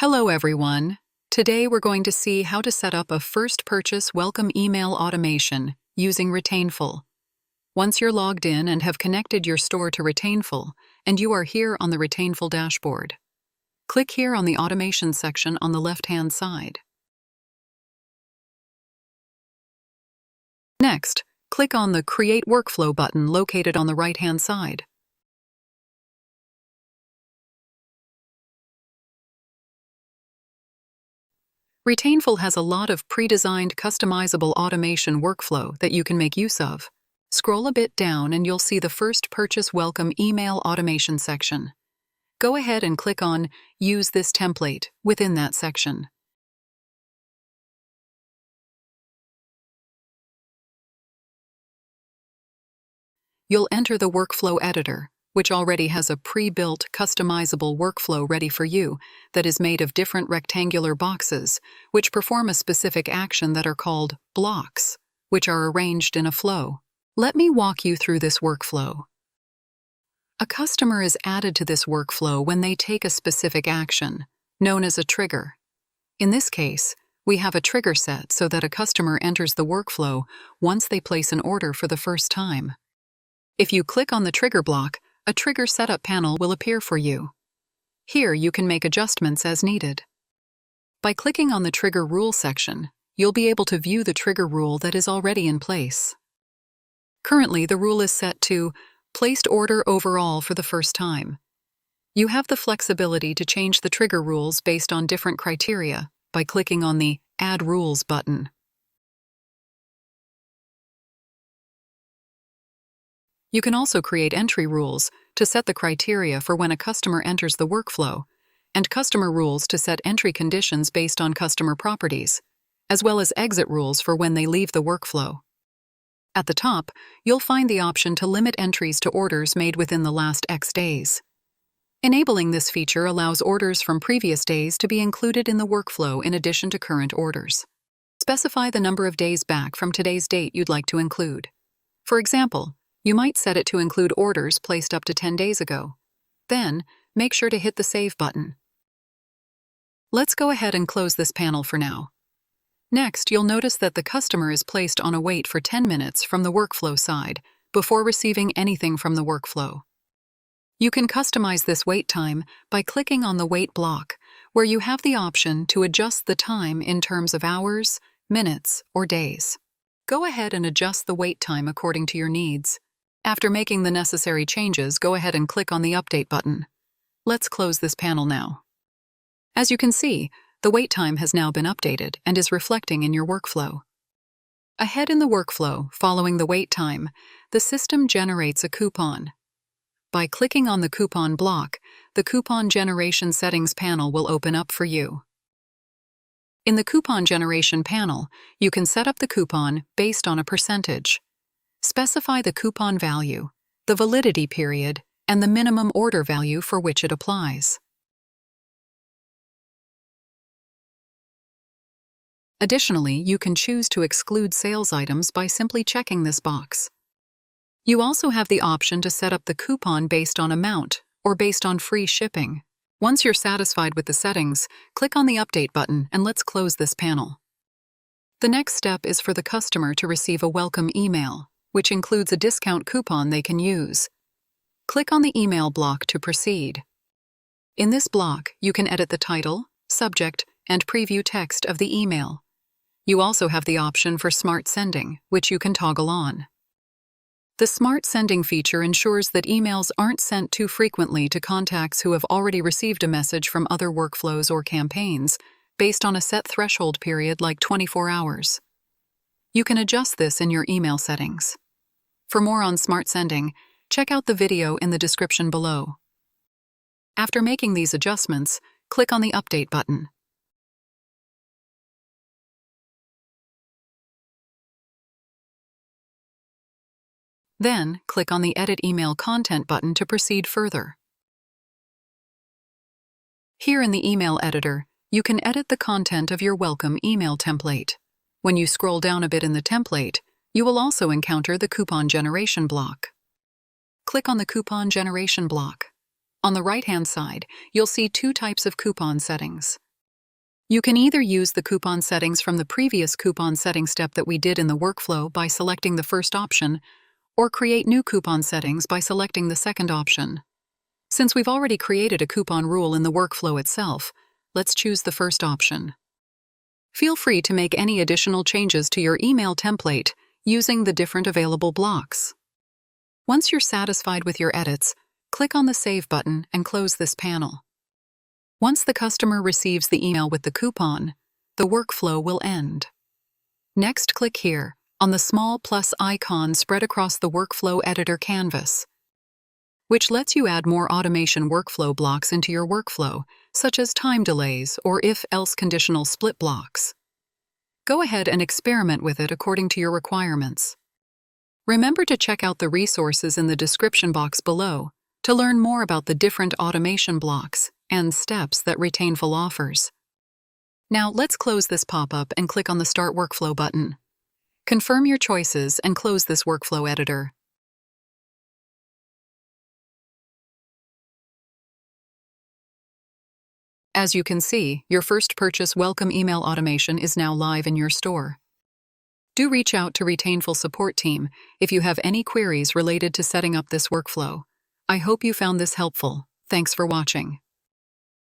Hello everyone. Today we're going to see how to set up a first purchase welcome email automation using Retainful. Once you're logged in and have connected your store to Retainful, and you are here on the Retainful dashboard, click here on the automation section on the left-hand side. Next, click on the Create Workflow button located on the right-hand side. Retainful has a lot of pre-designed customizable automation workflow that you can make use of. Scroll a bit down and you'll see the first purchase welcome email automation section. Go ahead and click on Use this template within that section. You'll enter the workflow editor, which already has a pre-built, customizable workflow ready for you that is made of different rectangular boxes, which perform a specific action that are called blocks, which are arranged in a flow. Let me walk you through this workflow. A customer is added to this workflow when they take a specific action, known as a trigger. In this case, we have a trigger set so that a customer enters the workflow once they place an order for the first time. If you click on the trigger block, a trigger setup panel will appear for you. Here you can make adjustments as needed. By clicking on the Trigger Rule section, you'll be able to view the trigger rule that is already in place. Currently, the rule is set to Placed Order Overall for the first time. You have the flexibility to change the trigger rules based on different criteria by clicking on the Add Rules button. You can also create entry rules to set the criteria for when a customer enters the workflow, and customer rules to set entry conditions based on customer properties, as well as exit rules for when they leave the workflow. At the top, you'll find the option to limit entries to orders made within the last X days. Enabling this feature allows orders from previous days to be included in the workflow in addition to current orders. Specify the number of days back from today's date you'd like to include. For example, you might set it to include orders placed up to 10 days ago. Then, make sure to hit the Save button. Let's go ahead and close this panel for now. Next, you'll notice that the customer is placed on a wait for 10 minutes from the workflow side before receiving anything from the workflow. You can customize this wait time by clicking on the Wait block, where you have the option to adjust the time in terms of hours, minutes, or days. Go ahead and adjust the wait time according to your needs. After making the necessary changes, go ahead and click on the Update button. Let's close this panel now. As you can see, the wait time has now been updated and is reflecting in your workflow. Ahead in the workflow, following the wait time, the system generates a coupon. By clicking on the coupon block, the Coupon Generation Settings panel will open up for you. In the Coupon Generation panel, you can set up the coupon based on a percentage. Specify the coupon value, the validity period, and the minimum order value for which it applies. Additionally, you can choose to exclude sales items by simply checking this box. You also have the option to set up the coupon based on amount or based on free shipping. Once you're satisfied with the settings, click on the Update button and let's close this panel. The next step is for the customer to receive a welcome email, which includes a discount coupon they can use. Click on the email block to proceed. In this block, you can edit the title, subject, and preview text of the email. You also have the option for Smart Sending, which you can toggle on. The Smart Sending feature ensures that emails aren't sent too frequently to contacts who have already received a message from other workflows or campaigns, based on a set threshold period like 24 hours. You can adjust this in your email settings. For more on Smart Sending, check out the video in the description below. After making these adjustments, click on the Update button. Then, click on the Edit Email Content button to proceed further. Here in the email editor, you can edit the content of your welcome email template. When you scroll down a bit in the template, you will also encounter the Coupon Generation block. Click on the Coupon Generation block. On the right-hand side, you'll see two types of coupon settings: You can either use the coupon settings from the previous coupon setting step that we did in the workflow by selecting the first option, or create new coupon settings by selecting the second option. Since we've already created a coupon rule in the workflow itself, let's choose the first option. Feel free to make any additional changes to your email template using the different available blocks. Once you're satisfied with your edits, click on the Save button and close this panel. Once the customer receives the email with the coupon, the workflow will end. Next, click here on the small plus icon spread across the workflow editor canvas, which lets you add more automation workflow blocks into your workflow, such as time delays or if-else conditional split blocks. Go ahead and experiment with it according to your requirements. Remember to check out the resources in the description box below to learn more about the different automation blocks and steps that Retainful offers. Now let's close this pop-up and click on the Start Workflow button. Confirm your choices and close this workflow editor. As you can see, your first purchase welcome email automation is now live in your store. Do reach out to Retainful support team if you have any queries related to setting up this workflow. I hope you found this helpful. Thanks for watching.